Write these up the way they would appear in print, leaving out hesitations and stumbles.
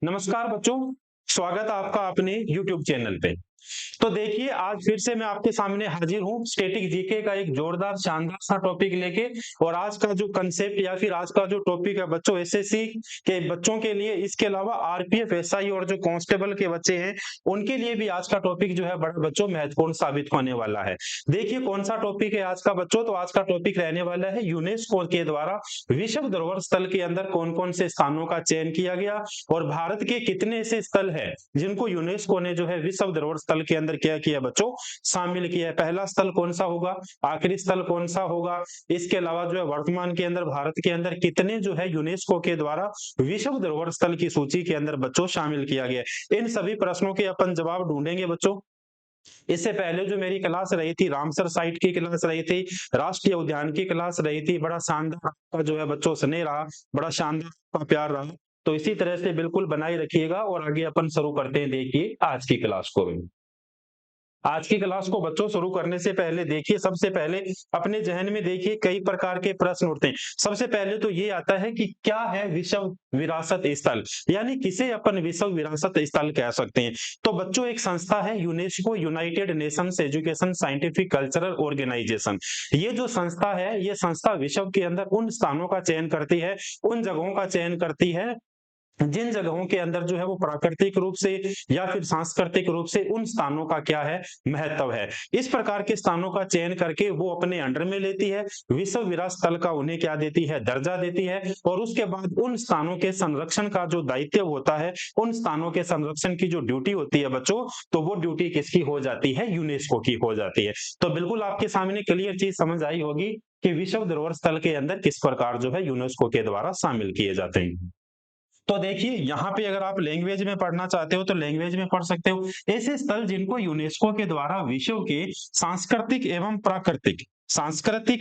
नमस्कार बच्चों, स्वागत है आपका अपने YouTube चैनल पे। तो देखिए आज फिर से मैं आपके सामने हाजिर हूँ स्टैटिक जीके का एक जोरदार शानदार सा टॉपिक लेके। और आज का जो कंसेप्ट या फिर आज का जो टॉपिक है बच्चों एसएससी के बच्चों के लिए, इसके अलावा आरपीएफ एसआई और जो कांस्टेबल के बच्चे हैं उनके लिए भी आज का टॉपिक जो है बड़ा बच्चों महत्वपूर्ण साबित होने वाला है। देखिए कौन सा टॉपिक है आज का बच्चों, तो आज का टॉपिक रहने वाला है यूनेस्को के द्वारा विश्व धरोहर स्थल के अंदर कौन कौन से स्थानों का चयन किया गया और भारत के कितने ऐसे स्थल है जिनको यूनेस्को ने जो है विश्व धरोहर स्थल के अंदर क्या किया बच्चों, शामिल किया है। पहला स्थल कौन सा होगा, आखिरी स्थल कौन सा होगा, इसके अलावा जो है वर्तमान के अंदर भारत के अंदर कितने जो है यूनेस्को के द्वारा विश्व धरोहर स्थल की सूची के अंदर बच्चों शामिल किया गया है। इन सभी प्रश्नों के अपन जवाब ढूंढेंगे बच्चों। इससे पहले जो मेरी क्लास रही थी रामसर साइट की क्लास रही थी, राष्ट्रीय उद्यान की क्लास रही थी, बड़ा शानदार आपका जो है बच्चों स्नेह रहा, बड़ा शानदार आपका प्यार रहा। तो इसी तरह से बिल्कुल बनाए रखिएगा और आगे अपन शुरू करते हैं देखिए आज की क्लास को भी। आज की क्लास को बच्चों शुरू करने से पहले देखिए, सबसे पहले अपने जहन में देखिए कई प्रकार के प्रश्न उठते हैं। सबसे पहले तो ये आता है कि क्या है विश्व विरासत स्थल, यानी किसे अपन विश्व विरासत स्थल कह सकते हैं। तो बच्चों एक संस्था है UNESCO, united nations education scientific cultural organization. ये जो संस्था है, ये संस्था विश्व के अंदर उन स्थानों का चयन करती है, उन जगहों का चयन करती है जिन जगहों के अंदर जो है वो प्राकृतिक रूप से या फिर सांस्कृतिक रूप से उन स्थानों का क्या है, महत्व है। इस प्रकार के स्थानों का चयन करके वो अपने अंडर में लेती है, विश्व विरासत स्थल का उन्हें क्या देती है, दर्जा देती है। और उसके बाद उन स्थानों के संरक्षण का जो दायित्व होता है, उन स्थानों के संरक्षण की जो ड्यूटी होती है बच्चों, तो वो ड्यूटी किसकी हो जाती है, यूनेस्को की हो जाती है। तो बिल्कुल आपके सामने क्लियर चीज समझ आई होगी कि विश्व धरोहर स्थल के अंदर किस प्रकार जो है यूनेस्को के द्वारा शामिल किए जाते हैं। तो देखिए यहाँ पे अगर आप लैंग्वेज में पढ़ना चाहते हो तो लैंग्वेज में पढ़ सकते हो। ऐसे स्थल जिनको यूनेस्को के द्वारा विश्व के सांस्कृतिक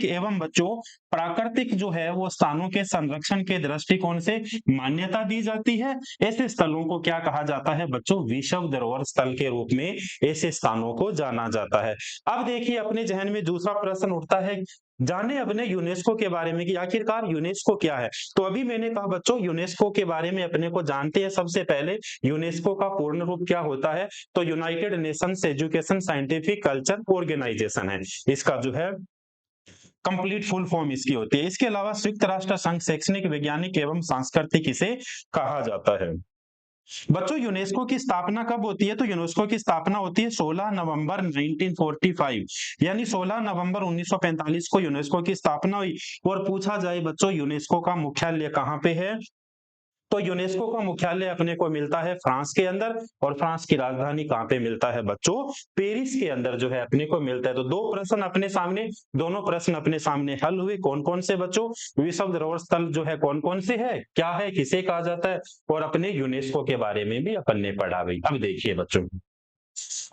एवं बच्चों प्राकृतिक जो है वो स्थानों के संरक्षण के दृष्टिकोण से मान्यता दी जाती है, ऐसे स्थलों को क्या कहा जाता है बच्चों, विश्व धरोहर स्थल के रूप में ऐसे स्थानों को जाना जाता है। अब देखिए अपने जहन में दूसरा प्रश्न उठता है, जाने अपने यूनेस्को के बारे में कि आखिरकार यूनेस्को क्या है। तो अभी मैंने कहा बच्चों यूनेस्को के बारे में अपने को जानते हैं। सबसे पहले यूनेस्को का पूर्ण रूप क्या होता है, तो united nations education scientific culture organization है, इसका जो है कंप्लीट फुल फॉर्म इसकी होती है। इसके अलावा संयुक्त राष्ट्र संघ शैक्षणिक वैज्ञानिक एवं सांस्कृतिक इसे कहा जाता है। बच्चों यूनेस्को की स्थापना कब होती है, तो यूनेस्को की स्थापना होती है 16 नवंबर 1945, यानी 16 नवंबर 1945 को यूनेस्को की स्थापना हुई। और पूछा जाए बच्चों यूनेस्को का मुख्यालय कहाँ पे है, तो यूनेस्को का मुख्यालय अपने को मिलता है फ्रांस के अंदर। और फ्रांस की राजधानी कहाँ पे मिलता है बच्चों, पेरिस के अंदर जो है अपने को मिलता है। तो दो प्रश्न अपने सामने, दोनों प्रश्न अपने सामने हल हुए। कौन कौन से बच्चों, विश्व धरोहर स्थल जो है कौन कौन से है, क्या है, किसे कहा जाता है, और अपने यूनेस्को के बारे में भी अपन ने पढ़ा भाई। अब देखिए बच्चों,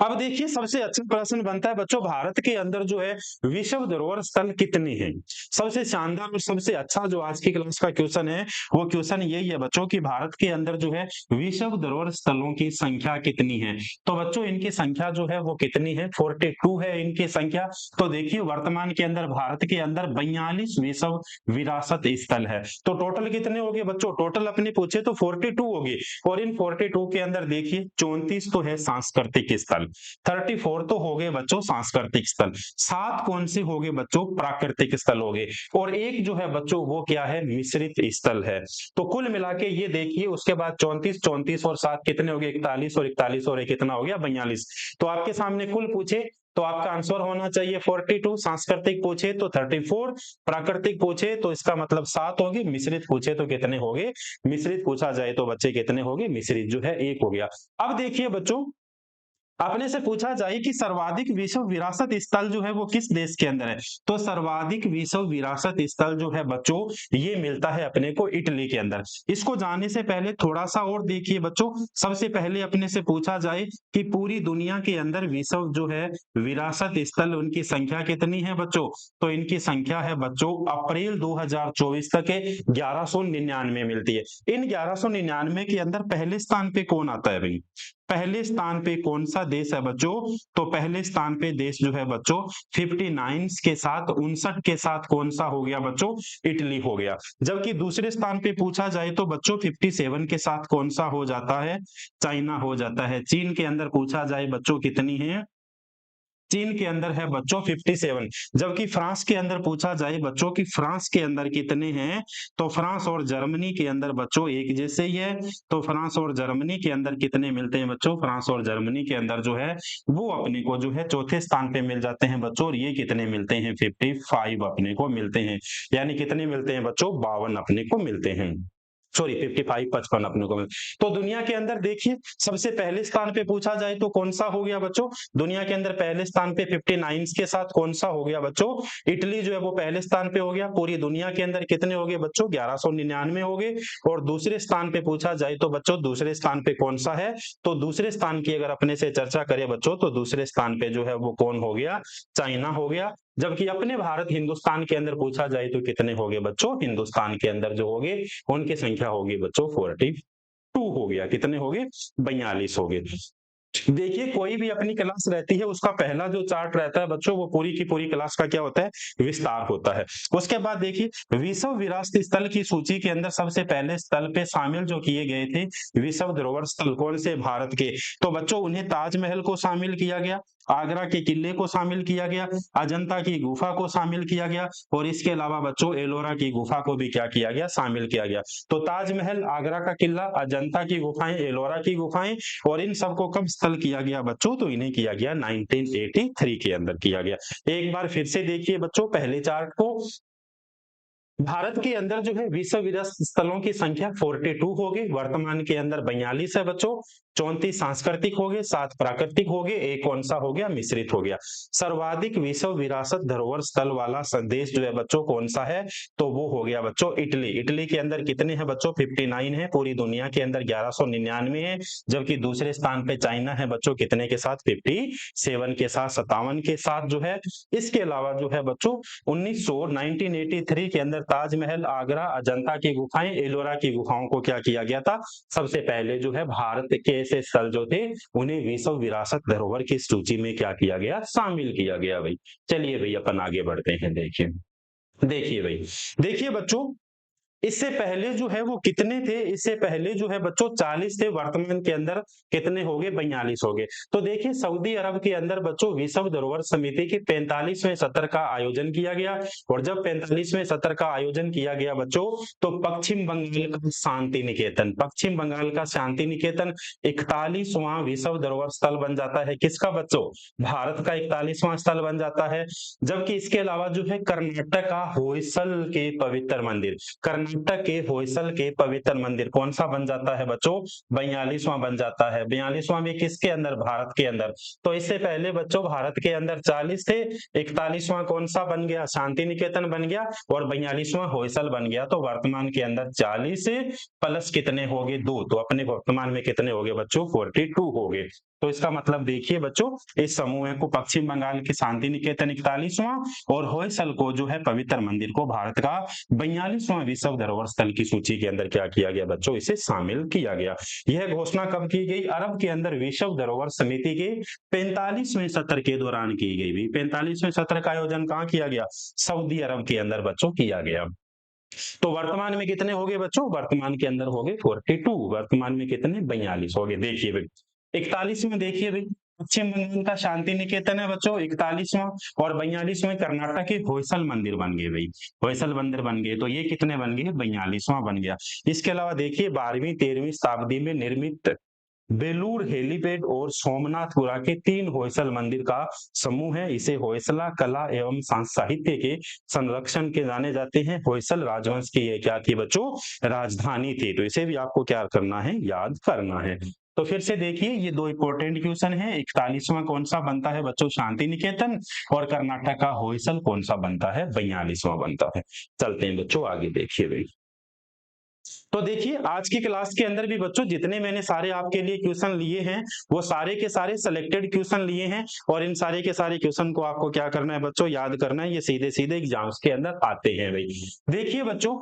अब देखिए सबसे अच्छा प्रश्न बनता है बच्चों, भारत के अंदर जो है विश्व धरोहर स्थल कितने हैं। सबसे शानदार और सबसे अच्छा जो आज की क्लास का क्वेश्चन है वो क्वेश्चन यही है बच्चों कि भारत के अंदर जो है विश्व धरोहर स्थलों की संख्या कितनी है। तो बच्चों इनकी संख्या जो है वो कितनी है, 42 है इनकी संख्या। तो देखिए वर्तमान के अंदर भारत के अंदर 42 विश्व विरासत स्थल है। तो टोटल कितने हो गए बच्चों, टोटल अपने पूछे तो 42 हो गए। और इन 42 के अंदर देखिए 34 तो है सांस्कृतिक स्थल, 34 तो हो गए बच्चों सांस्कृतिक स्थल, 7 कौन से हो गए बच्चों, प्राकृतिक स्थल हो गए। और एक जो है बच्चों वो क्या है, मिश्रित स्थल है। तो कुल मिला के ये देखिए उसके बाद 34 34 और 7 कितने हो गए, 41, और 41 और एक कितना हो गया, 42। तो आपके सामने कुल पूछे तो आपका आंसर होना चाहिए 42, सांस्कृतिक पूछे तो 34, प्राकृतिक पूछे तो इसका मतलब 7 होगी, मिश्रित पूछे तो कितने हो गए, मिश्रित पूछा जाए तो बच्चे कितने हो गए, मिश्रित जो है 1 हो गया। अब देखिए बच्चों अपने से पूछा जाए कि सर्वाधिक विश्व विरासत स्थल जो है वो किस देश के अंदर है, तो सर्वाधिक विश्व विरासत स्थल जो है बच्चों ये मिलता है अपने को इटली के अंदर। इसको जानने से पहले थोड़ा सा और देखिए बच्चों, सबसे पहले अपने से पूछा जाए कि पूरी दुनिया के अंदर विश्व जो है विरासत स्थल उनकी संख्या कितनी है बच्चों, तो इनकी संख्या है बच्चों अप्रैल 2024 तक है 1199 मिलती है। इन 1199 के अंदर पहले स्थान पे कौन आता है भाई, पहले स्थान पे कौन सा देश है बच्चों? तो पहले स्थान पे देश जो है बच्चों 59 के साथ, 59 के साथ कौन सा हो गया बच्चों? इटली हो गया। जबकि दूसरे स्थान पे पूछा जाए तो बच्चों 57 के साथ कौन सा हो जाता है? चाइना हो जाता है। चीन के अंदर पूछा जाए बच्चों कितनी है? चीन के अंदर है बच्चों 57। जबकि फ्रांस के अंदर पूछा जाए बच्चों कि फ्रांस के अंदर कितने हैं, तो फ्रांस और जर्मनी के अंदर बच्चों एक जैसे ही है। तो फ्रांस और जर्मनी के अंदर कितने मिलते हैं बच्चों? फ्रांस और जर्मनी के अंदर जो है वो अपने को जो है चौथे स्थान पे मिल जाते हैं बच्चों, और ये कितने मिलते हैं? 55 अपने को मिलते हैं। यानी कितने मिलते हैं बच्चों? 52 अपने को मिलते हैं। सॉरी 55, 55 अपने को तो दुनिया के अंदर देखिए सबसे पहले स्थान पे पूछा जाए तो कौन सा हो गया बच्चों? दुनिया के अंदर पहले स्थान पे 59 के साथ कौन सा हो गया बच्चों? इटली जो है वो पहले स्थान पे हो गया। पूरी दुनिया के अंदर कितने हो गए बच्चों? 1199 हो गए। और दूसरे स्थान पे पूछा जाए तो बच्चों दूसरे स्थान पे कौन सा है? तो दूसरे स्थान की अगर अपने से चर्चा करें बच्चों तो दूसरे स्थान पे जो है वो कौन हो गया? चाइना हो गया। जबकि अपने भारत हिंदुस्तान के अंदर पूछा जाए तो कितने हो गए बच्चों? हिंदुस्तान के अंदर जो हो गए उनकी संख्या होगी बच्चों 42 हो गया। कितने हो गए? 42 हो गए। देखिए कोई भी अपनी क्लास रहती है उसका पहला जो चार्ट रहता है बच्चों वो पूरी की पूरी क्लास का क्या होता है? विस्तार होता है। उसके बाद देखिए विश्व विरासत स्थल की सूची के अंदर सबसे पहले स्थल पे शामिल जो किए गए थे विश्व धरोहर स्थल कौन से भारत के? तो बच्चों उन्हें ताजमहल को शामिल किया गया, आगरा के किले को शामिल किया गया, अजंता की गुफा को शामिल किया गया, और इसके अलावा बच्चों एलोरा की गुफा को भी क्या किया गया? शामिल किया गया। तो ताजमहल, आगरा का किला, अजंता की गुफाएं, एलोरा की गुफाएं, और इन सबको कब स्थल किया गया बच्चों? तो इन्हें किया गया 1983 के अंदर किया गया। एक बार फिर से देखिए बच्चों पहले चार्ट को। भारत के अंदर जो है विश्व विरासत स्थलों की संख्या 42 हो गई, वर्तमान के अंदर 42 है बच्चों। 34 सांस्कृतिक हो गए, 7 प्राकृतिक हो गए, एक कौन सा हो गया? मिश्रित हो गया। सर्वाधिक विश्व विरासत धरोहर स्थल वाला देश जो है बच्चों कौन सा है? तो वो हो गया बच्चों इटली। इटली के अंदर कितने हैं बच्चों? 59 है। पूरी दुनिया के अंदर 1199 है। जबकि दूसरे स्थान पे चाइना है बच्चों कितने के साथ? 57 के साथ, 57 के साथ जो है। इसके अलावा जो है बच्चों 1983 के अंदर ताजमहल, आगरा, अजंता की गुफाएं, एलोरा की गुफाओं को क्या किया गया था? सबसे पहले जो है भारत के ऐसे स्थल जो थे उन्हें विश्व विरासत धरोहर की सूची में क्या किया गया? शामिल किया गया भाई। चलिए भाई अपन आगे बढ़ते हैं। देखिए देखिए भाई, देखिए बच्चों इससे पहले जो है वो कितने थे? इससे पहले जो है बच्चों 40 थे, वर्तमान के अंदर कितने हो गए? 42 हो गए। तो देखिए सऊदी अरब के अंदर बच्चों विश्व धरोहर समिति के 45वें सत्र का आयोजन किया गया, और जब 45वें सत्र का आयोजन किया गया बच्चों तो पश्चिम बंगाल का शांति निकेतन, पश्चिम बंगाल का शांति निकेतन 41वां विश्व धरोहर स्थल बन जाता है। किसका बच्चों? भारत का 41वां स्थल बन जाता है। जबकि इसके अलावा जो है कर्नाटक का होयसल के पवित्र मंदिर, कर्नाटक के होयसल के पवित्र मंदिर कौन सा बन जाता है बच्चों? 42वां बन जाता है। 42वां में किसके अंदर? भारत के अंदर। तो इससे पहले बच्चों भारत के अंदर 40 थे, 41वां कौन सा बन गया? शांति निकेतन बन गया, और 42वां होयसल बन गया। तो वर्तमान के अंदर 40 प्लस कितने हो गए? 2। तो अपने वर्तमान में कितने हो गए बच्चों? 42 हो गए। तो इसका मतलब देखिए बच्चों इस समूह को पश्चिम बंगाल के शांति निकेतन 41वां और होयसल को जो है पवित्र मंदिर को भारत का 42वां विश्व धरोहर स्थल की सूची के अंदर क्या किया गया बच्चों? इसे शामिल किया गया। यह घोषणा कब की गई? अरब के अंदर विश्व धरोहर समिति के 45वें सत्र के दौरान की गई। भी 45वें सत्र का आयोजन कहाँ किया गया? सऊदी अरब के अंदर बच्चों किया गया। तो वर्तमान में कितने हो गए बच्चों? वर्तमान के अंदर हो गए 42, वर्तमान में कितने? 42 हो गए। देखिए भाई 41 में देखिए भाई पश्चिम बंगाल का शांति निकेतन है बच्चों 41वां, और 42 में कर्नाटक के होयसल मंदिर बन गए भाई, होयसल मंदिर बन गए। तो ये कितने बन गए? 42वां बन गया। इसके अलावा देखिए 12वीं 13वीं शताब्दी में निर्मित बेलूर हेलीपैड और सोमनाथपुरा के 3 होयसल मंदिर का समूह है। इसे होयसला कला एवं साहित्य के संरक्षण के जाने जाते हैं। होयसल राजवंश की ये क्या थी बच्चों? राजधानी थी। तो इसे भी आपको क्या करना है? याद करना है। तो फिर से देखिए ये 2 इंपॉर्टेंट क्वेश्चन है। 41वां कौन सा बनता है बच्चों? शांति निकेतन, और कर्नाटक का होयसल कौन सा बनता है? 42वां बनता है। चलते हैं बच्चों आगे। देखिए भाई तो देखिए आज की क्लास के अंदर भी बच्चों जितने मैंने सारे आपके लिए क्वेश्चन लिए हैं वो सारे के सारे सिलेक्टेड क्वेश्चन लिए हैं, और इन सारे के सारे क्वेश्चन को आपको क्या करना है बच्चों? याद करना है। ये सीधे सीधे एग्जाम्स के अंदर आते हैं भाई। देखिए बच्चों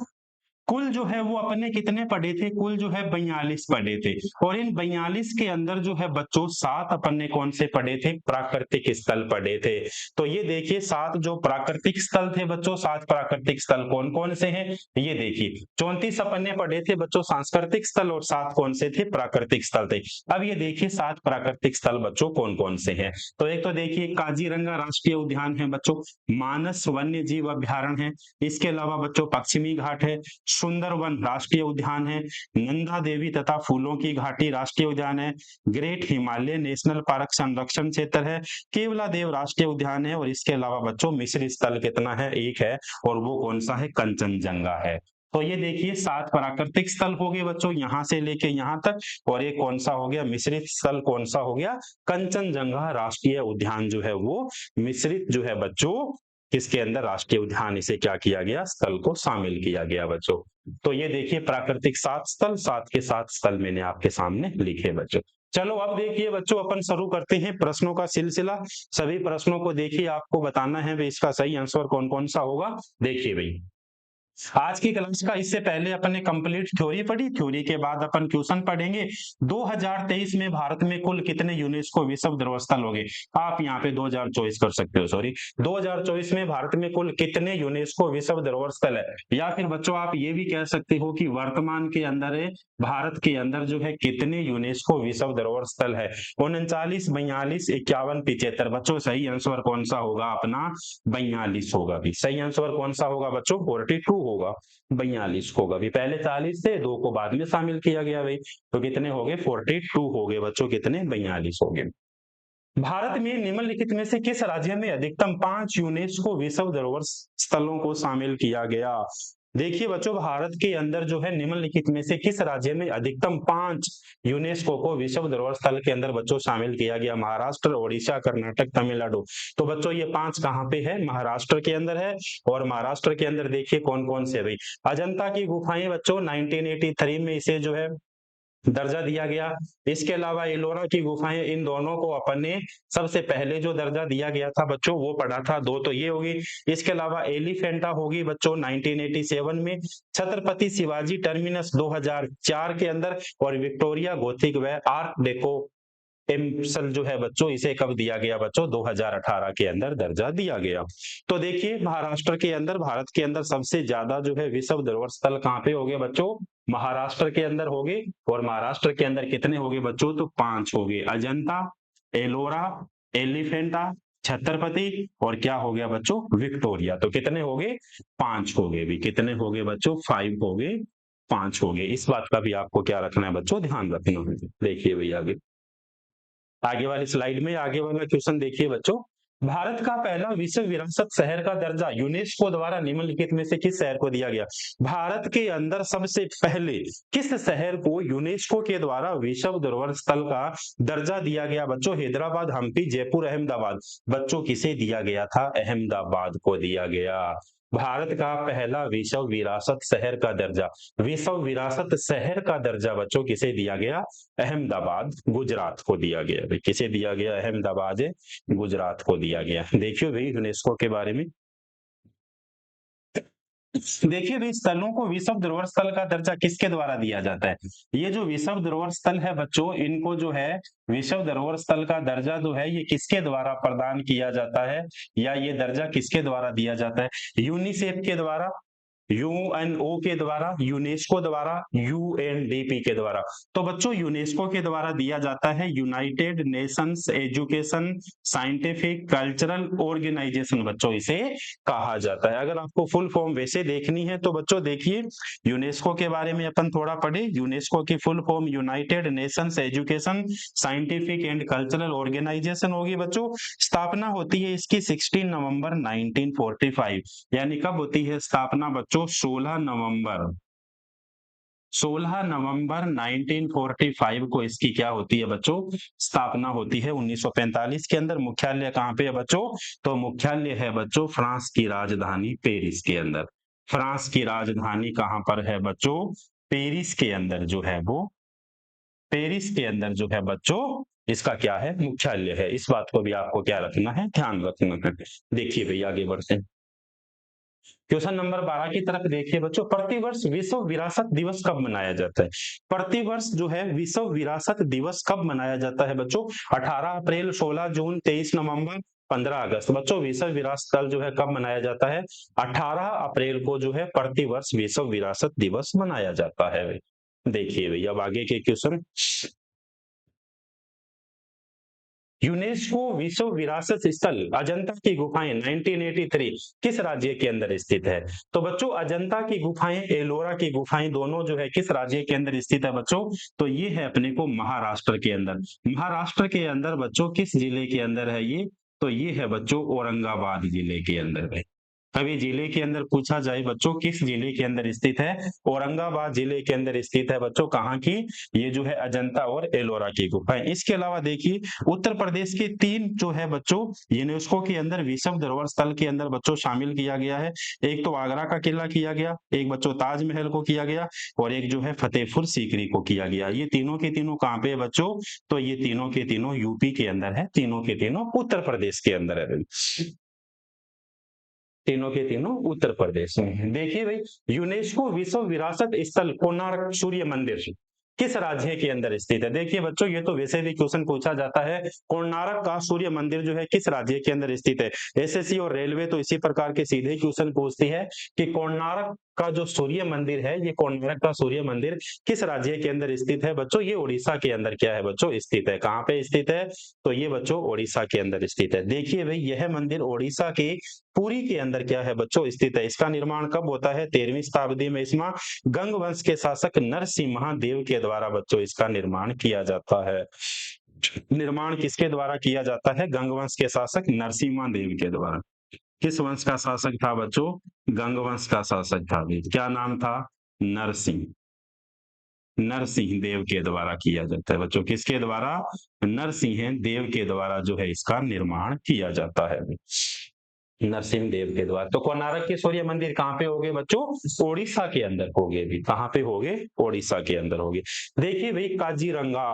कुल जो है वो अपने कितने पढ़े थे, कुल जो है 42 पढ़े थे। और इन 42 के अंदर जो है बच्चों 7 अपन ने कौन से पढ़े थे, प्राकृतिक स्थल पढ़े थे। तो ये देखिए 7 जो प्राकृतिक स्थल थे बच्चों, 7 प्राकृतिक स्थल कौन कौन से हैं, ये देखिए 34 अपन ने पढ़े थे बच्चों सांस्कृतिक स्थल, और 7 कौन से थे, प्राकृतिक स्थल थे। अब ये देखिए 7 प्राकृतिक स्थल बच्चों कौन कौन से हैं। तो एक तो देखिए काजीरंगा राष्ट्रीय उद्यान है बच्चों, मानस वन्य जीव अभ्यारण्य है, इसके अलावा बच्चों पश्चिमी घाट है, सुंदरवन राष्ट्रीय उद्यान है, नंदा देवी तथा फूलों की घाटी राष्ट्रीय उद्यान है, ग्रेट हिमालय नेशनल पार्क संरक्षण क्षेत्र है, केवला देव राष्ट्रीय उद्यान है, और इसके अलावा बच्चों मिश्र स्थल कितना है, एक है, और वो कौन सा है, कंचनजंगा है। तो ये देखिए 7 प्राकृतिक स्थल हो गए बच्चों यहां से लेके यहां तक, और एक कौन सा हो गया, मिश्रित स्थल कौन सा हो गया, कंचनजंगा राष्ट्रीय उद्यान जो है वो मिश्रित जो है बच्चों किसके अंदर, राष्ट्रीय उद्यान, इसे क्या किया गया, स्थल को शामिल किया गया बच्चों। तो ये देखिए प्राकृतिक 7 स्थल, 7 के 7 स्थल मैंने आपके सामने लिखे बच्चों। चलो अब देखिए बच्चों अपन शुरू करते हैं प्रश्नों का सिलसिला। सभी प्रश्नों को देखिए, आपको बताना है भाई इसका सही आंसर कौन कौन सा होगा। देखिए भाई आज की क्लास का इससे पहले अपन ने कंप्लीट थ्योरी पढ़ी, थ्योरी के बाद अपन क्वेश्चन पढ़ेंगे। 2023 में भारत में कुल कितने यूनेस्को विश्व धरोहर स्थल हो गए, आप यहाँ पे 2024 कर सकते हो, सॉरी 2024 में भारत में कुल कितने यूनेस्को विश्व धरोहर स्थल है, या फिर बच्चों आप ये भी कह सकते हो कि वर्तमान के अंदर है भारत के अंदर जो है कितने यूनेस्को विश्व धरोहर स्थल है। 39, 42, 51, 75 बच्चों सही आंसर कौन सा होगा अपना, 42 होगा भी। सही आंसर कौन सा होगा बच्चों, 42 होगा, 42 होगा भी। पहले 40 थे, 2 को बाद में शामिल किया गया भाई, तो कितने हो गए, 42 हो गए बच्चों, कितने, 42 हो गए। भारत में निम्नलिखित में से किस राज्य में अधिकतम 5 यूनेस्को विश्व धरोहर स्थलों को शामिल किया गया। देखिए बच्चों भारत के अंदर जो है निम्नलिखित में से किस राज्य में अधिकतम 5 यूनेस्को को विश्व धरोहर स्थल के अंदर बच्चों शामिल किया गया, महाराष्ट्र, ओडिशा, कर्नाटक, तमिलनाडु। तो बच्चों ये 5 कहाँ पे है, महाराष्ट्र के अंदर है। और महाराष्ट्र के अंदर देखिए कौन कौन से भाई, अजंता की गुफाएं बच्चों 1983 में इसे जो है दर्जा दिया गया। इसके अलावा एलोरा की गुफाएं, इन दोनों को अपन ने सबसे पहले जो दर्जा दिया गया था बच्चों वो पढ़ा था, 2 तो ये होगी। इसके अलावा एलिफेंटा होगी बच्चों 1987 में, छत्रपति शिवाजी टर्मिनस 2004 के अंदर, और विक्टोरिया गोथिक व आर्ट डेको एम्सल जो है बच्चों इसे कब दिया गया बच्चों, 2018 के अंदर दर्जा दिया गया। तो देखिए महाराष्ट्र के अंदर, भारत के अंदर सबसे ज्यादा जो है विश्व धरोहर स्थल कहाँ पे हो गए बच्चों, महाराष्ट्र के अंदर हो गए। और महाराष्ट्र के अंदर कितने हो गए बच्चों, तो 5 हो गए, अजंता, एलोरा, एलिफेंटा, छत्रपति, और क्या हो गया बच्चों, विक्टोरिया। तो कितने हो गए, 5 हो गए भी, कितने हो गए बच्चों, 5 हो गए, 5 हो गए। इस बात का भी आपको क्या रखना है बच्चों, ध्यान रखना है। देखिए भैया आगे, आगे वाली स्लाइड में आगे वाला क्वेश्चन देखिए बच्चों, भारत का पहला विश्व विरासत शहर का दर्जा यूनेस्को द्वारा निम्नलिखित में से किस शहर को दिया गया। भारत के अंदर सबसे पहले किस शहर को यूनेस्को के द्वारा विश्व धरोहर स्थल का दर्जा दिया गया बच्चों, हैदराबाद, हम्पी, जयपुर, अहमदाबाद। बच्चों किसे दिया गया था, अहमदाबाद को दिया गया। भारत का पहला विश्व विरासत शहर का दर्जा, विश्व विरासत शहर का दर्जा बच्चों किसे दिया गया, अहमदाबाद, गुजरात को दिया गया भाई। किसे दिया गया, अहमदाबाद गुजरात को दिया गया। देखियो भाई यूनेस्को के बारे में, देखिए भाई स्थलों को विश्व धरोहर स्थल का दर्जा किसके द्वारा दिया जाता है। ये जो विश्व धरोहर स्थल है बच्चों, इनको जो है विश्व धरोहर स्थल का दर्जा जो है ये किसके द्वारा प्रदान किया जाता है, या ये दर्जा किसके द्वारा दिया जाता है, यूनिसेफ के द्वारा, यूएनओ के द्वारा, यूनेस्को द्वारा, यूएनडीपी के द्वारा। तो बच्चों यूनेस्को के द्वारा दिया जाता है, united nations education scientific cultural organization बच्चों इसे कहा जाता है। अगर आपको फुल फॉर्म वैसे देखनी है तो बच्चों देखिए यूनेस्को के बारे में अपन थोड़ा पढ़े। यूनेस्को की full form united nations education scientific and cultural organization होगी बच्चों। स्थापना होती है इसकी 16 नवंबर 1945, यानी कब होती है स्थापना बच्चों, 16 नवंबर 1945 को इसकी क्या होती है बच्चों, स्थापना होती है। 1945 के अंदर मुख्यालय कहाँ पे है बच्चों, तो मुख्यालय है बच्चों फ्रांस की राजधानी पेरिस के अंदर। फ्रांस की राजधानी कहाँ पर है बच्चों, पेरिस के अंदर जो है वो, पेरिस के अंदर जो है बच्चों इसका क्या है, मुख्यालय है। इस बात को भी आपको क्या रखना है, ध्यान रखना है। देखिए भैया आगे बढ़ते हैं। क्वेश्चन नंबर 12 की तरफ देखिए बच्चों, प्रतिवर्ष विश्व विरासत दिवस कब मनाया जाता है? प्रतिवर्ष जो है विश्व विरासत दिवस कब मनाया जाता है बच्चों? 18 अप्रैल, 16 जून, 23 नवंबर, 15 अगस्त। बच्चों विश्व विरासत जो है कब मनाया जाता है? 18 अप्रैल को जो है प्रतिवर्ष विश्व विरासत दिवस मनाया जाता है। देखिए भैया अब आगे के क्वेश्चन, यूनेस्को विश्व विरासत स्थल अजंता की गुफाएं 1983 किस राज्य के अंदर स्थित है? तो बच्चों अजंता की गुफाएं, एलोरा की गुफाएं दोनों जो है किस राज्य के अंदर स्थित है बच्चों? तो ये है अपने को महाराष्ट्र के अंदर। महाराष्ट्र के अंदर बच्चों किस जिले के अंदर है ये? तो ये है बच्चों औरंगाबाद जिले के अंदर है। अभी जिले के अंदर पूछा जाए बच्चों किस जिले के अंदर स्थित है? औरंगाबाद जिले के अंदर स्थित है बच्चों। कहाँ की? ये जो है अजंता और एलोरा की गुफाएं। इसके अलावा देखिए उत्तर प्रदेश के 3 जो है बच्चों यूनेस्को के अंदर विश्व धरोहर स्थल के अंदर बच्चों शामिल किया गया है। एक तो आगरा का किला किया गया, एक बच्चों ताजमहल को किया गया, और एक जो है फतेहपुर सीकरी को किया गया। ये तीनों के तीनों कहाँ पे है बच्चों? तो ये तीनों के तीनों यूपी के अंदर है, तीनों के तीनों उत्तर प्रदेश के अंदर है। तीनों के तीनों उत्तर प्रदेश में है। देखिए भाई, यूनेस्को विश्व विरासत स्थल कोणार्क सूर्य मंदिर किस राज्य के अंदर स्थित है? देखिए बच्चों ये तो वैसे भी क्वेश्चन पूछा जाता है, कोणार्क का सूर्य मंदिर जो है किस राज्य के अंदर स्थित है? एसएससी और रेलवे तो इसी प्रकार के सीधे क्वेश्चन पूछती है कि कोणार्क का जो सूर्य मंदिर है, ये कोणार्क का सूर्य मंदिर किस राज्य के अंदर स्थित है बच्चों? ये उड़ीसा के अंदर क्या है बच्चों? स्थित है। कहाँ पे स्थित है? तो ये बच्चों उड़ीसा के अंदर स्थित है। देखिए भाई यह मंदिर उड़ीसा के पुरी के अंदर क्या है बच्चों? स्थित है। इसका निर्माण कब होता है? 13वीं शताब्दी में इसमें गंग वंश के शासक नरसिम्हा देव के द्वारा बच्चों इसका निर्माण किया जाता है। निर्माण किसके द्वारा किया जाता है? गंग वंश के शासक नरसिम्हा देव के द्वारा। किस वंश का शासक था बच्चों? गंग वंश का शासक था। क्या नाम था? नरसिंह। नरसिंह देव के द्वारा किया जाता है बच्चों। किसके द्वारा? नरसिंह देव के द्वारा जो है इसका निर्माण किया जाता है। नरसिंह देव के द्वारा। तो कोणार्क के सूर्य मंदिर कहाँ पे होंगे बच्चों? ओडिशा के अंदर होंगे भी। कहाँ पे होंगे? ओडिशा के अंदर होंगे। देखिए भाई काजीरंगा,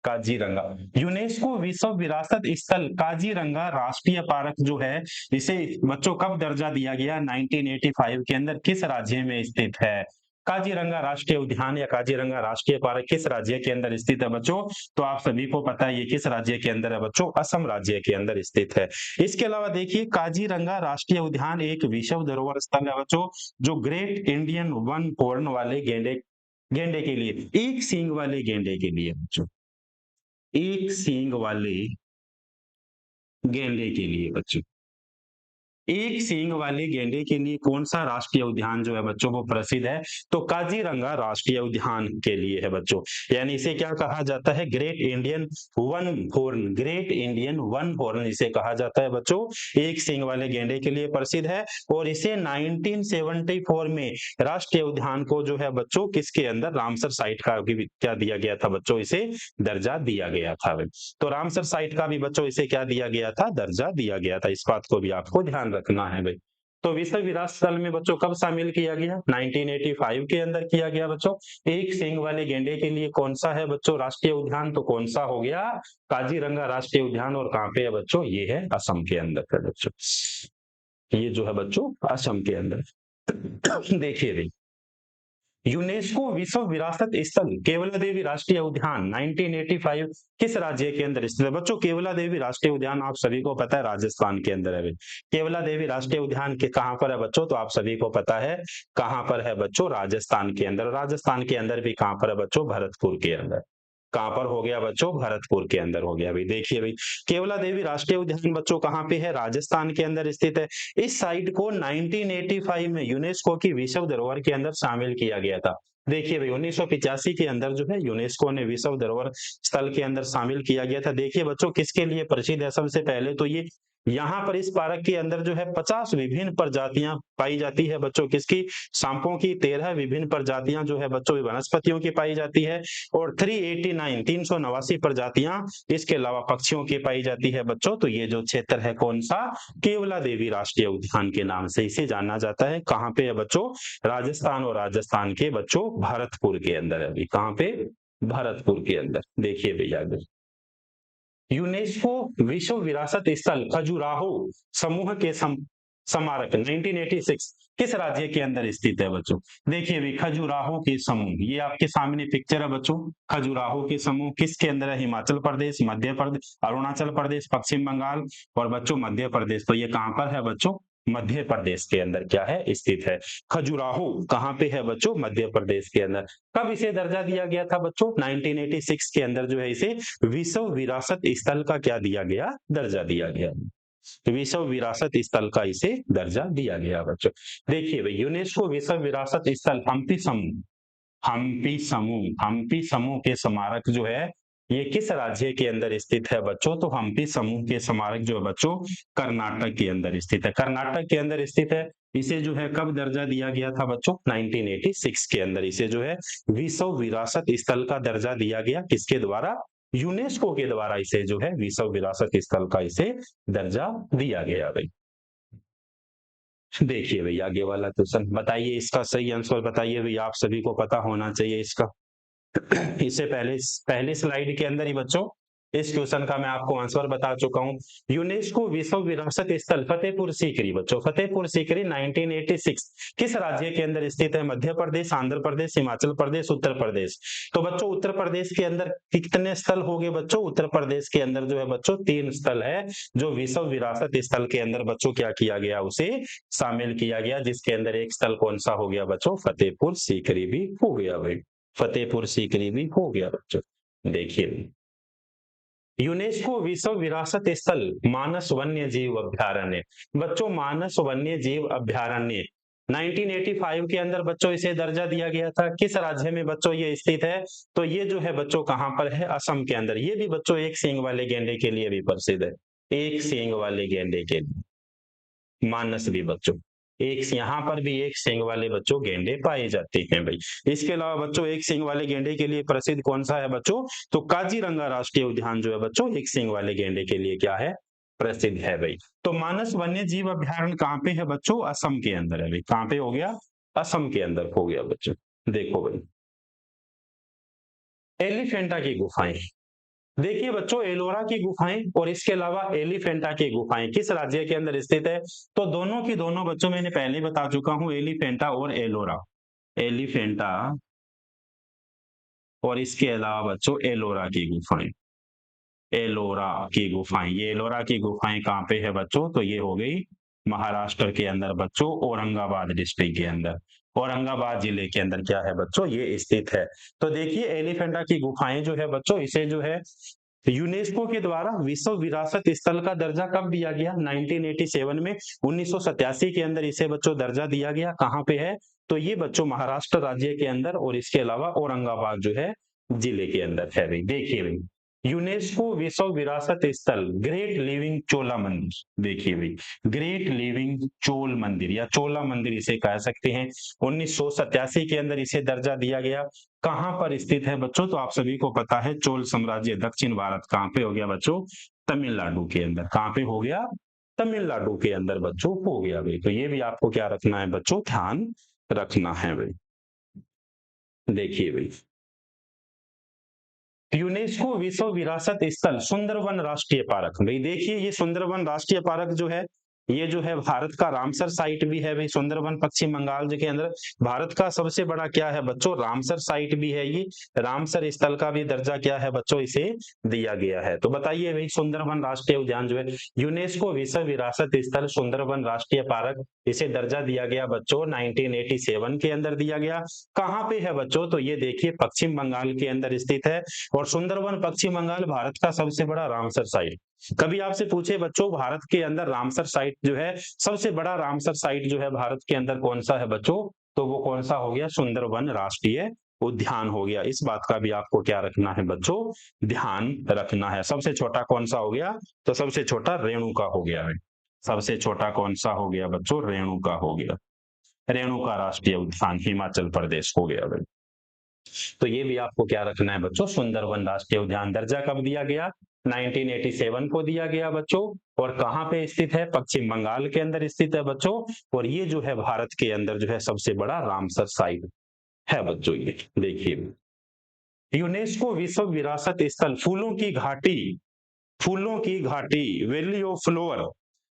काजीरंगा यूनेस्को विश्व विरासत स्थल काजीरंगा राष्ट्रीय पार्क जो है, इसे बच्चों कब दर्जा दिया गया? 1985 के अंदर। किस राज्य में स्थित है? काजीरंगा राष्ट्रीय उद्यान या काजीरंगा राष्ट्रीय पार्क किस राज्य के अंदर स्थित है बच्चों? तो आप सभी को पता है ये किस राज्य के अंदर है बच्चों? असम राज्य के अंदर स्थित है। इसके अलावा देखिए काजीरंगा राष्ट्रीय उद्यान एक विश्व धरोहर स्थल है बच्चों, जो ग्रेट इंडियन वन हॉर्न वाले गेंडे, गेंडे के लिए, एक सींग वाले गेंडे के लिए बच्चों, एक सींग वाले गेंडे के लिए बच्चों, एक सींग वाले गेंडे के लिए कौन सा राष्ट्रीय उद्यान जो है बच्चों वो प्रसिद्ध है? तो काजीरंगा राष्ट्रीय उद्यान के लिए है बच्चों। यानी इसे क्या कहा जाता है? Great Indian one horn, great Indian one horn इसे कहा जाता है बच्चों। एक सींग वाले गेंडे के लिए प्रसिद्ध है, और इसे 1974 में राष्ट्रीय उद्यान को जो है बच्चों किसके अंदर? रामसर साइट का भी क्या दिया गया था बच्चों? इसे दर्जा दिया गया था। तो रामसर साइट का भी बच्चों इसे क्या दिया गया था? दर्जा दिया गया था। इस बात को भी आपको ध्यान रखना है भाई। तो विश्व विरासत स्थल में बच्चों कब शामिल किया गया? 1985 के अंदर किया गया बच्चों। एक सींग वाले गेंडे के लिए कौन सा है बच्चों राष्ट्रीय उद्यान? तो कौन सा हो गया? काजीरंगा राष्ट्रीय उद्यान। और कहाँ पे है बच्चों? ये है असम के अंदर है बच्चों। ये जो है बच्चों असम के अंदर। देखिए भाई, यूनेस्को विश्व विरासत स्थल केवला देवी राष्ट्रीय उद्यान 1985 किस राज्य के अंदर स्थित है बच्चों? केवला देवी राष्ट्रीय उद्यान आप सभी को पता है राजस्थान के अंदर है। केवला देवी राष्ट्रीय उद्यान के कहां पर है बच्चों? तो आप सभी को पता है कहां पर है बच्चों? राजस्थान के अंदर। राजस्थान के अंदर भी कहां पर है बच्चों? भरतपुर के अंदर। कहां पर हो गया बच्चों? भरतपुर के अंदर हो गया भाई। देखिए भाई केवला देवी राष्ट्रीय उद्यान बच्चों कहां पे है? राजस्थान के अंदर स्थित है। इस साइट को 1985 में यूनेस्को की विश्व धरोहर के अंदर शामिल किया गया था। देखिए भाई 1985 के अंदर जो है यूनेस्को ने विश्व धरोहर स्थल के अंदर शामिल किया गया था। देखिए बच्चों किसके लिए प्रसिद्ध है? सबसे पहले तो ये यहाँ पर इस पार्क के अंदर जो है 50 विभिन्न प्रजातियां पाई जाती है बच्चों। किसकी? सांपों की 13 विभिन्न प्रजातियां जो है बच्चों वनस्पतियों की पाई जाती है, और 389 प्रजातियां इसके अलावा पक्षियों की पाई जाती है बच्चों। तो ये जो क्षेत्र है कौन सा? केवला देवी राष्ट्रीय उद्यान के नाम से इसे जाना जाता है। कहाँ पे है बच्चों? राजस्थान, और राजस्थान के बच्चों भरतपुर के अंदर है। अभी कहाँ पे? भरतपुर के अंदर। देखिए भैया यूनेस्को विश्व विरासत स्थल खजुराहो समूह के स्मारक 1986 किस राज्य के अंदर स्थित है बच्चों? देखिए भाई, खजुराहो के समूह, ये आपके सामने पिक्चर है बच्चों। खजुराहो के समूह किसके अंदर है? हिमाचल प्रदेश, मध्य प्रदेश, अरुणाचल प्रदेश, पश्चिम बंगाल और बच्चों मध्य प्रदेश। तो ये कहां पर है बच्चों? मध्य प्रदेश के अंदर क्या है? स्थित है। खजुराहो कहां पे है बच्चों? मध्य प्रदेश के अंदर। कब इसे दर्जा दिया गया था बच्चों? 1986 के अंदर जो है इसे विश्व विरासत स्थल का क्या दिया गया? दर्जा दिया गया। विश्व विरासत स्थल का इसे दर्जा दिया गया बच्चों। देखिए भाई, यूनेस्को विश्व विरासत स्थल हम्पी समूह, हम्पी समूह के स्मारक जो है ये किस राज्य के अंदर स्थित है बच्चों? तो हम्पी समूह के स्मारक जो है बच्चों कर्नाटक के अंदर स्थित है। कर्नाटक के अंदर स्थित है। इसे जो है कब दर्जा दिया गया था बच्चों? 1986 के अंदर इसे जो है विश्व विरासत स्थल का दर्जा दिया गया। किसके द्वारा? यूनेस्को के द्वारा इसे जो है विश्व विरासत स्थल का इसे दर्जा दिया गया भाई। देखिए भाई, आगे वाला क्वेश्चन बताइए, इसका सही आंसर बताइए भाई, आप सभी को पता होना चाहिए इसका। इससे पहले पहले स्लाइड के अंदर ही बच्चों इस क्वेश्चन का मैं आपको आंसर बता चुका हूं। यूनेस्को विश्व विरासत स्थल फतेहपुर सीकरी बच्चों, फतेहपुर सीकरी 1986 किस राज्य के अंदर स्थित है? मध्य प्रदेश, आंध्र प्रदेश, हिमाचल प्रदेश, उत्तर प्रदेश। तो बच्चों उत्तर प्रदेश के अंदर कितने स्थल हो गए बच्चों? उत्तर प्रदेश के अंदर जो है बच्चों 3 स्थल है जो विश्व विरासत स्थल के अंदर बच्चों क्या किया गया? उसे शामिल किया गया, जिसके अंदर एक स्थल कौन सा हो गया बच्चों? फतेहपुर सीकरी भी हो गया भाई, फतेहपुर सीकरी भी हो गया बच्चों। देखिए, यूनेस्को विश्व विरासत स्थल मानस वन्य जीव अभ्यारण्य बच्चों, मानस वन्य जीव अभ्यारण्य 1985 के अंदर बच्चों इसे दर्जा दिया गया था। किस राज्य में बच्चों ये स्थित है? तो ये जो है बच्चों कहां पर है? असम के अंदर। ये भी बच्चों एक सींग वाले गेंडे के लिए भी प्रसिद्ध है, एक सींग वाले गेंडे के लिए। मानस भी बच्चों एक, यहाँ पर भी एक सींग वाले बच्चों गेंडे पाए जाते हैं भाई। इसके अलावा बच्चों एक सींग वाले गेंडे के लिए प्रसिद्ध कौन सा है बच्चों? तो काजीरंगा राष्ट्रीय उद्यान जो है बच्चों एक सींग वाले गेंडे के लिए क्या है? प्रसिद्ध है भाई। तो मानस वन्य जीव अभ्यारण्य कहाँ पे है बच्चों? असम के अंदर है भाई। कहाँ पे हो गया? असम के अंदर हो गया बच्चों। देखो भाई, एलिफेंटा की गुफाएं, देखिए बच्चों एलोरा की गुफाएं और इसके अलावा एलिफेंटा की गुफाएं किस राज्य के अंदर स्थित है? तो दोनों की दोनों बच्चों मैंने पहले बता चुका हूं, एलिफेंटा और एलोरा, एलिफेंटा और इसके अलावा बच्चों एलोरा की गुफाएं, एलोरा की गुफाएं। ये एलोरा की गुफाएं कहाँ पे है बच्चों? तो ये हो गई महाराष्ट्र के अंदर बच्चों, औरंगाबाद डिस्ट्रिक्ट के अंदर, औरंगाबाद जिले के अंदर क्या है बच्चों? ये स्थित है। तो देखिए एलिफेंटा की गुफाएं जो है बच्चों इसे जो है यूनेस्को के द्वारा विश्व विरासत स्थल का दर्जा कब दिया गया? 1987 में, 1987 के अंदर इसे बच्चों दर्जा दिया गया। कहाँ पे है? तो ये बच्चों महाराष्ट्र राज्य के अंदर और इसके अलावा औरंगाबाद जो है जिले के अंदर है भाई। देखिए भाई, यूनेस्को विश्व विरासत स्थल ग्रेट लिविंग चोला मंदिर, देखिए भाई ग्रेट लिविंग चोल मंदिर या चोला मंदिर इसे कह सकते हैं, 1987 के अंदर इसे दर्जा दिया गया। कहां पर स्थित है बच्चों? तो आप सभी को पता है चोल साम्राज्य दक्षिण भारत कहां पे हो गया बच्चों? तमिलनाडु के अंदर। कहां पे हो गया? तमिलनाडु के अंदर बच्चों हो गया भाई। तो ये भी आपको क्या रखना है बच्चों? ध्यान रखना है भाई। देखिए भाई, यूनेस्को विश्व विरासत स्थल सुंदरवन राष्ट्रीय पार्क, भाई देखिए ये सुंदरवन राष्ट्रीय पार्क जो है ये जो है भारत का रामसर साइट भी है भाई। सुंदरवन पश्चिम बंगाल के अंदर भारत का सबसे बड़ा क्या है बच्चों? रामसर साइट भी है ये। रामसर स्थल का भी दर्जा क्या है बच्चों? इसे दिया गया है। तो बताइए भाई, सुंदरवन राष्ट्रीय उद्यान जो है यूनेस्को विश्व विरासत स्थल सुंदरवन राष्ट्रीय पार्क, इसे दर्जा दिया गया बच्चों 1987 के अंदर दिया गया। कहाँ पे है बच्चों? तो ये देखिए पश्चिम बंगाल के अंदर स्थित है और सुंदरवन पश्चिम बंगाल भारत का सबसे बड़ा रामसर साइट। कभी आपसे पूछे बच्चों भारत के अंदर रामसर साइट जो है सबसे बड़ा रामसर साइट जो है भारत के अंदर कौन सा है बच्चों? तो वो कौन सा हो गया? सुंदरवन राष्ट्रीय उद्यान हो गया। इस बात का भी आपको क्या रखना है बच्चों? ध्यान रखना है। सबसे छोटा कौन सा हो गया? तो सबसे छोटा रेणुका हो गया है। सबसे छोटा कौन सा हो गया बच्चों? रेणुका हो गया। रेणुका राष्ट्रीय उद्यान हिमाचल प्रदेश हो गया भाई। तो ये भी आपको क्या रखना है बच्चों? सुंदरवन राष्ट्रीय उद्यान दर्जा कब दिया गया? 1987 को दिया गया बच्चों। और कहाँ पे स्थित है? पश्चिम बंगाल के अंदर स्थित है बच्चों। और ये जो है भारत के अंदर जो है सबसे बड़ा रामसर साइट है बच्चों। ये देखिए, यूनेस्को विश्व विरासत स्थल फूलों की घाटी, फूलों की घाटी valley of flower,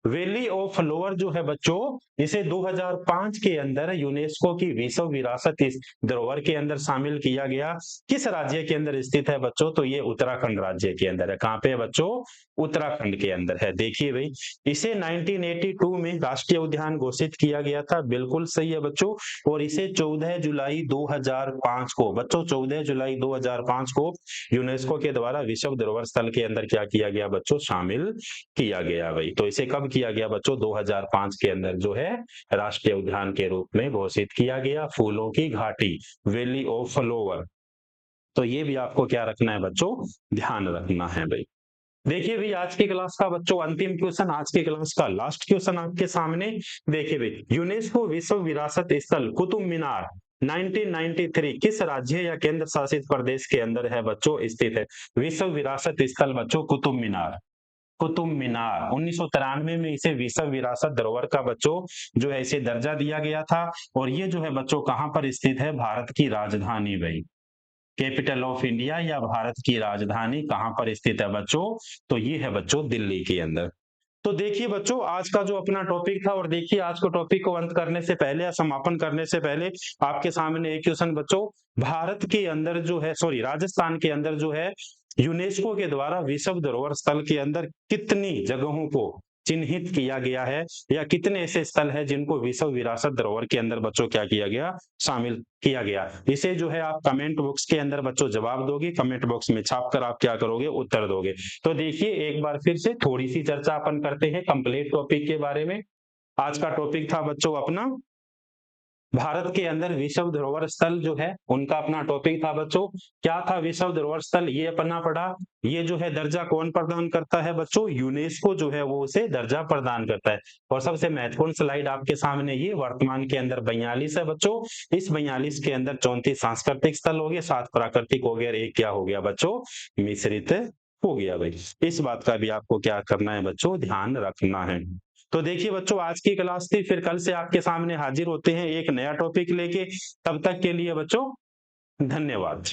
valley of flower जो है बच्चों, इसे 2005 के अंदर यूनेस्को की विश्व विरासत इस धरोहर के अंदर शामिल किया गया। किस राज्य के अंदर स्थित है बच्चों? तो ये उत्तराखंड राज्य के अंदर है। कहाँ पे है बच्चों? उत्तराखंड के अंदर है। देखिए भाई, इसे 1982 में राष्ट्रीय उद्यान घोषित किया गया था। बिल्कुल सही है बच्चों। और इसे 14 जुलाई 2005 को बच्चों, 14 जुलाई 2005 को यूनेस्को के द्वारा विश्व धरोहर स्थल के अंदर क्या किया गया बच्चों? शामिल किया गया भाई। तो इसे कब किया गया बच्चों? 2005 के अंदर जो है राष्ट्रीय उद्यान के रूप में घोषित किया गया। फूलों की घाटी, वैली ऑफ फ्लावर। तो ये भी आपको क्या रखना है बच्चों? ध्यान रखना है भाई। देखिए भाई, आज की क्लास का बच्चों अंतिम क्वेश्चन, आज की क्लास का लास्ट क्वेश्चन आपके सामने। देखिए भाई, यूनेस्को विश्व विरासत स्थल कुतुब मीनार 1993 किस राज्य या केंद्र शासित प्रदेश के अंदर है बच्चों स्थित है? विश्व विरासत स्थल बच्चों कुतुब मीनार। कुतुब मीनार 1993 में इसे विश्व विरासत धरोहर का बच्चों जो है इसे दर्जा दिया गया था। और ये जो है बच्चों कहाँ पर स्थित है? भारत की राजधानी भाई, कैपिटल ऑफ इंडिया या भारत की राजधानी कहाँ पर स्थित है बच्चों? तो ये है बच्चों दिल्ली के अंदर। तो देखिए बच्चों, आज का जो अपना टॉपिक था, और देखिए आज को टॉपिक को अंत करने से पहले या समापन करने से पहले आपके सामने एक क्वेश्चन बच्चों, भारत के अंदर जो है, सॉरी, राजस्थान के अंदर जो है यूनेस्को के द्वारा विश्व धरोहर स्थल के अंदर कितनी जगहों को चिन्हित किया गया है, या कितने ऐसे स्थल है जिनको विश्व विरासत धरोहर के अंदर बच्चों क्या किया गया? शामिल किया गया। इसे जो है आप कमेंट बॉक्स के अंदर बच्चों जवाब दोगे, कमेंट बॉक्स में छाप कर आप क्या करोगे? उत्तर दोगे। तो देखिए, एक बार फिर से थोड़ी सी चर्चा अपन करते हैं कंप्लीट टॉपिक के बारे में। आज का टॉपिक था बच्चों अपना भारत के अंदर विश्व धरोहर स्थल जो है उनका अपना टॉपिक था बच्चों। क्या था विश्व धरोहर स्थल? ये अपना पढ़ा। ये जो है दर्जा कौन प्रदान करता है बच्चों? यूनेस्को जो है वो उसे दर्जा प्रदान करता है। और सबसे महत्वपूर्ण स्लाइड आपके सामने, ये वर्तमान के अंदर 42 है बच्चों। इस 42 के अंदर 34 सांस्कृतिक स्थल हो गए, 7 प्राकृतिक हो गए, और एक क्या हो गया बच्चों? मिश्रित हो गया भाई। इस बात का भी आपको क्या करना है बच्चों? ध्यान रखना है। तो देखिए बच्चों, आज की क्लास थी, फिर कल से आपके सामने हाजिर होते हैं एक नया टॉपिक लेके। तब तक के लिए बच्चों धन्यवाद।